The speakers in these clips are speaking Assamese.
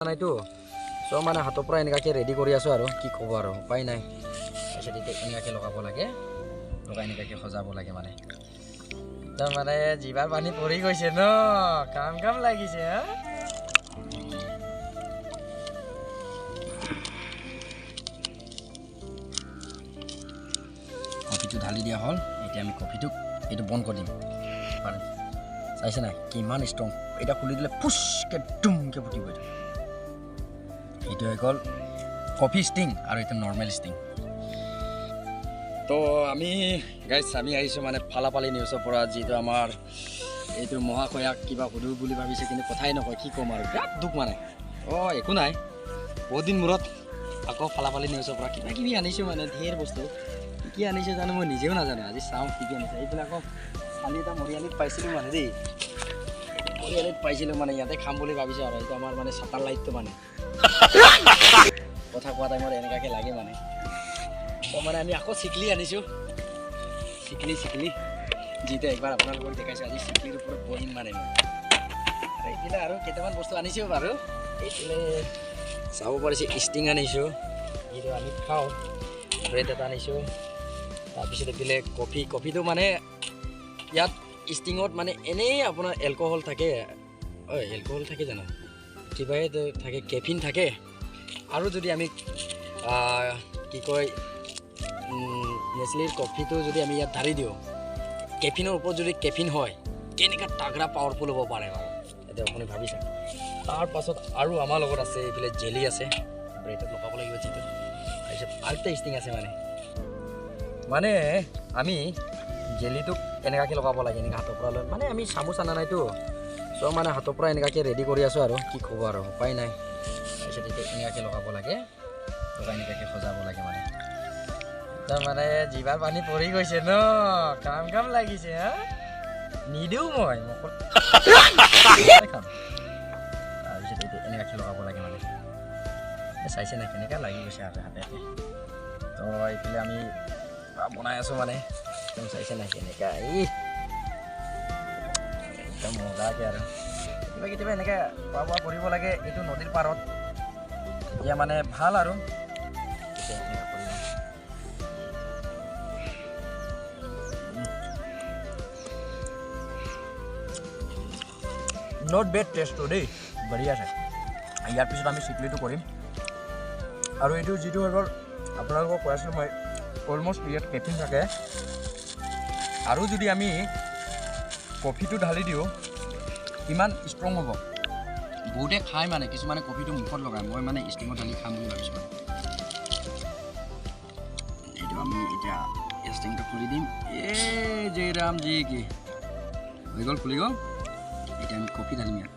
নাইতো সব মানে হাতৰ পৰা এনেকাকে ৰেডি কৰি আছো আৰু কি ক'ব আৰু উপায় নাই তাৰপিছত এতিয়া এনেকাকে লগাব লাগে লগাই এনেকাকে সজাব লাগে মানে একদম মানে জিভাৰ পানী পৰি গৈছে ন কাম কাম লাগিছে হা কফিটো ঢালি দিয়া হ'ল এতিয়া আমি কফিটো এইটো বন্ধ কৰি দিম চাইছে নাই কিমান ষ্ট্ৰং এটা খুলি দিলে ফুচকে ডুমকে ফুটিব এইটো হৈ গ'ল কফি ষ্টিং আৰু এটা নৰ্মেল ষ্টিং তো আমি গাইছ আমি আহিছোঁ মানে ফালাপালি নিউজৰ পৰা যিটো আমাৰ এইটো মহাশয়াক কিবা সুধো বুলি ভাবিছে কিন্তু কথাই নকয় কি ক'ম আৰু বিৰাট দুখ মানে অঁ একো নাই বহুত দিন মূৰত আকৌ ফালাপালি নিউজৰ পৰা কিবা কিবি আনিছোঁ মানে ঢেৰ বস্তু কি আনিছোঁ জানো মই নিজেও নাজানো আজি চাওঁ কি কি আনিছে এইবিলাক আকৌ কালি এটা মৰিয়ালিত পাইছিলোঁ মানে দেই মৰিয়ালিত পাইছিলোঁ মানে ইয়াতে খাম বুলি ভাবিছোঁ আৰু এইটো আমাৰ মানে চাটাৰ লাইটটো মানে কথা কোৱা টাইমত এনেকুৱাকৈ লাগে মানে তো মানে আমি আকৌ চিকলি আনিছোঁ চিকলি যিটো একবাৰ আপোনালোকক দেখাইছোঁ আজি চিকলিৰ ওপৰত বহিম মানে মই আৰু এইফালে আৰু কেইটামান বস্তু আনিছোঁ বাৰু এইফালে চাব পাৰিছোঁ ষ্টিং আনিছোঁ যিটো আমি খাওঁ ব্ৰেড এটা আনিছোঁ তাৰপিছত এইফালে কফিটো মানে ইয়াত ষ্টিঙত মানে এনেই আপোনাৰ এলকহল থাকে এলকহল থাকে জানো কিবাই থাকে কেফিন থাকে আৰু যদি আমি কি কয় নেচলিৰ কফিটো যদি আমি ইয়াত ঢালি দিওঁ কেফিনৰ ওপৰত যদি কেফিন হয় কেনেকুৱা তাগৰা পাৱাৰফুল হ'ব পাৰে বাৰু এতিয়া আপুনি ভাবিছে তাৰপাছত আৰু আমাৰ লগত আছে এইফালে জেলি আছে ব্ৰেডত লগাব লাগিব যিটো তাৰপিছত আৰু এটা ষ্টিং আছে মানে আমি জেলিটোক এনেকুৱাকৈ লগাব লাগে এনেকৈ হাতৰ পৰা লৈ মানে আমি চামুচ আনা নাইতো সব মানে হাতৰ পৰা এনেকুৱাকৈ ৰেডি কৰি আছোঁ আৰু কি ক'ব আৰু উপায় নাই তাৰপিছত এতিয়া এনেকুৱাকৈ লগাব লাগে লগাই এনেকুৱাকৈ সজাব লাগে মানে একদম মানে জিভাৰ পানী পৰি গৈছে ন কাম কাম লাগিছে হা নিদিওঁ মই খাম তাৰপিছত এতিয়া এনেকুৱাকৈ লগাব লাগে মানে চাইছে নাই কেনেকুৱা লাগি গৈছে হাতে হাতে তো এইফালে আমি বনাই আছোঁ মানে একদম চাইছে নাই কেনেকুৱা একদম মজাকৈ আৰু কেতিয়াবা এনেকৈ খোৱা বোৱা কৰিব লাগে এইটো নদীৰ পাৰত এতিয়া মানে ভাল আৰু নট বেড টেষ্টটো দেই বঢ়িয়া আছে ইয়াৰ পিছত আমি চিকলিটো কৰিম আৰু এইটো যিটো হৈ গ'ল আপোনালোকক কৈ আছিলোঁ মই অলমষ্ট ইয়াত কেফিন থাকে আৰু যদি আমি কফিটো ঢালি দিওঁ কিমান ষ্ট্ৰং হ'ব বহুতে খাই মানে কিছুমানে কফিটো মুখত লগায় মই মানে ষ্টিঙত ঢালি খাম বুলি ভাবিছোঁ এইটো আমি এতিয়া ষ্টিংটো খুলি দিম জয় ৰাম জি কি হৈ গ'ল খুলি গ'ল এতিয়া আমি কফি ঢালিম ইয়াত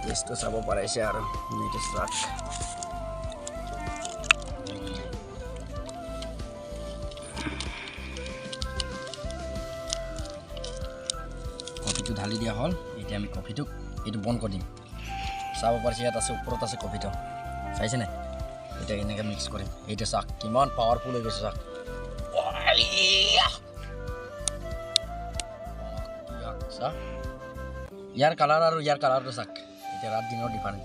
টেষ্টটো চাব পাৰিছে আৰু এইটো চাক কফিটো ঢালি দিয়া হ'ল এতিয়া আমি কফিটোক এইটো বন্ধ কৰি দিম চাব পাৰিছে ইয়াত আছে ওপৰত আছে কফিটো চাইছে নাই এতিয়া এনেকৈ মিক্স কৰিম এইটো চাক কিমান পাৱাৰফুল হৈ গৈছে চাক চাক ইয়াৰ কালাৰ আৰু ইয়াৰ কালাৰটো চাক এতিয়া ৰাত দিনৰ ডিফাৰেঞ্চ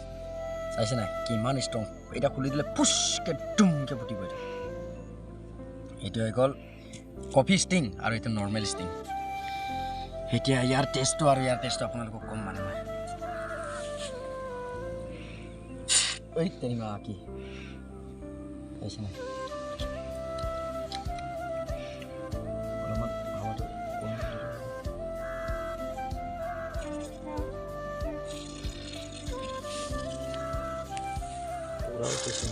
চাইছে নাই কিমান ষ্ট্ৰং এটা খুলি দিলে ফুচকে ডুমকে ফুটিব এইটো হৈ গ'ল কফি ষ্টিং আৰু এইটো নৰ্মেল ষ্টিং এতিয়া ইয়াৰ টেষ্টটো আৰু ইয়াৰ টেষ্টটো আপোনালোকক কম মানে মই ঐ তেৰিমা কি চাইছে নাই অলপমান হাৱাটো কম পুৰাও কৈছে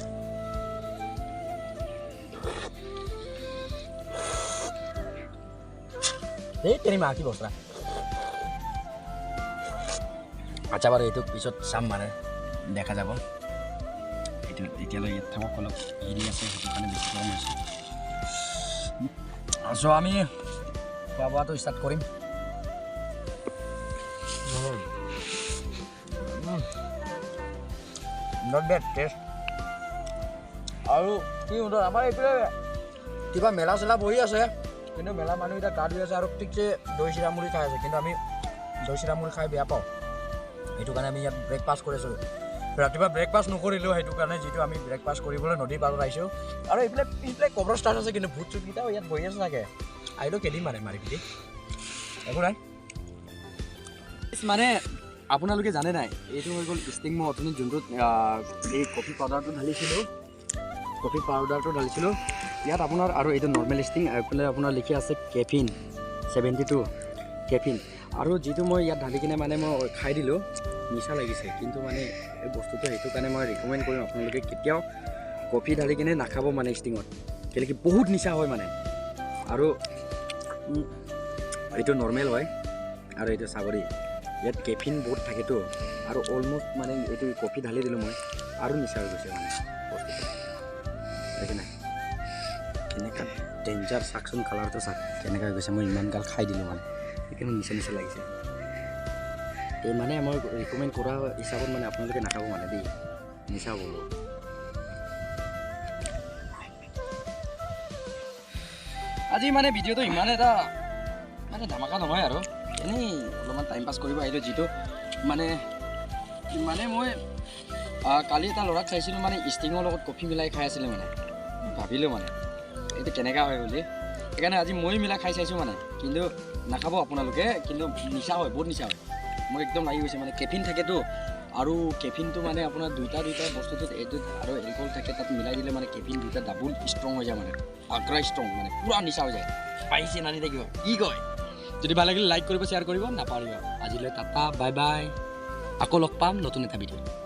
এই তেৰিমা কি বস্তা আচ্ছা বাৰু এইটো পিছত চাম মানে দেখা যাব এইটো এতিয়ালৈ ইয়াত থাকক অলপ হেৰি আছে সেইটো কাৰণে বেছি গৰম হৈছে চ' আমি খোৱা বোৱাটো ষ্টাৰ্ট কৰিম নট বেড টেষ্ট আৰু কি সুন্দৰ আমাৰ এইফালে কিবা মেলা চেলা বহি আছে কিন্তু মেলা মানুহ এতিয়া গা ধুই আছে আৰু ঠিকছে দৈ চিৰা মুড়ি খাই আছে কিন্তু আমি দৈ চিৰা মুড়ি খাই বেয়া পাওঁ সেইটো কাৰণে আমি ইয়াত ব্ৰেকফাষ্ট কৰি আছোঁ ৰাতিপুৱা ব্ৰেকফাষ্ট নকৰিলোঁ সেইটো কাৰণে যিটো আমি ব্ৰেকফাষ্ট কৰিবলৈ নদীৰ পাৰত আহিছোঁ আৰু এইফালে পিছফালে কবৰ ষ্টাৰ্ট আছে কিন্তু ভূত চুটকেইটাও ইয়াত বহি আছে চাগে আহিলেও কেইদিন মাৰি পিটি একো নাই মানে আপোনালোকে জানে নাই এইটো হৈ গ'ল ষ্টিং মই অথনি যোনটোত এই কফি পাউডাৰটো ঢালিছিলোঁ ইয়াত আপোনাৰ আৰু এইটো নৰ্মেল ষ্টিং এইফালে আপোনাৰ লিখি আছে কেফিন 72 কেফিন আৰু যিটো মই ইয়াত ঢালি কিনে মানে মই খাই দিলোঁ নিচা লাগিছে কিন্তু মানে এই বস্তুটো সেইটো কাৰণে মই ৰিকমেণ্ড কৰিম আপোনালোকে কেতিয়াও কফি ঢালি কিনে নাখাব মানে ষ্টিঙত কেলেকি বহুত নিচা হয় মানে আৰু এইটো নৰ্মেল হয় আৰু এইটো চাবৰি ইয়াত কেফিন বহুত থাকেতো আৰু অলমষ্ট মানে এইটো কফি ঢালি দিলোঁ মই আৰু নিচা হৈ গৈছে মানে বস্তুটো দেখি নাই কেনেকুৱা ডেঞ্জাৰ চাকচোন কালাৰটো চাক কেনেকুৱা হৈ গৈছে মই ইমান গাল খাই দিলোঁ মানে সেইকাৰণে নিচা লাগিছে এই মানে মই ৰিকমেণ্ড কৰা হিচাপত মানে আপোনালোকে নাখাব মানে দেই নিচা হ'ব আজি মানে ভিডিঅ'টো ইমান এটা মানে ধামাকা নহয় আৰু এনেই অলপমান টাইম পাছ কৰিব আহিলোঁ যিটো মানে মই কালি এটা ল'ৰাক চাইছিলোঁ মানে ষ্টিঙৰ লগত কফি মিলাই খাই আছিলে মানে ভাবিলোঁ মানে এইটো কেনেকুৱা হয় বুলি সেইকাৰণে আজি মই মিলাই খাই চাইছোঁ মানে কিন্তু নাখাব আপোনালোকে কিন্তু নিচা হয় বহুত নিচা হয় মোক একদম লাগি গৈছে মানে কেফিন থাকেতো আৰু কেফিনটো মানে আপোনাৰ দুইটা বস্তুটোত এইটোত আৰু এলকহল থাকে তাত মিলাই দিলে মানে কেফিন দুইটা ডাবুল ষ্ট্ৰং হৈ যায় মানে আগ্ৰা ষ্ট্ৰং মানে পূৰা নিচা হৈ যায় পাইছে নানি থাকিব কি কয় যদি ভাল লাগিলে লাইক কৰিব শ্বেয়াৰ কৰিব নাপাহৰিব আজিলৈ টাটা বাই বাই আকৌ লগ পাম নতুন এটা ভিডিঅ'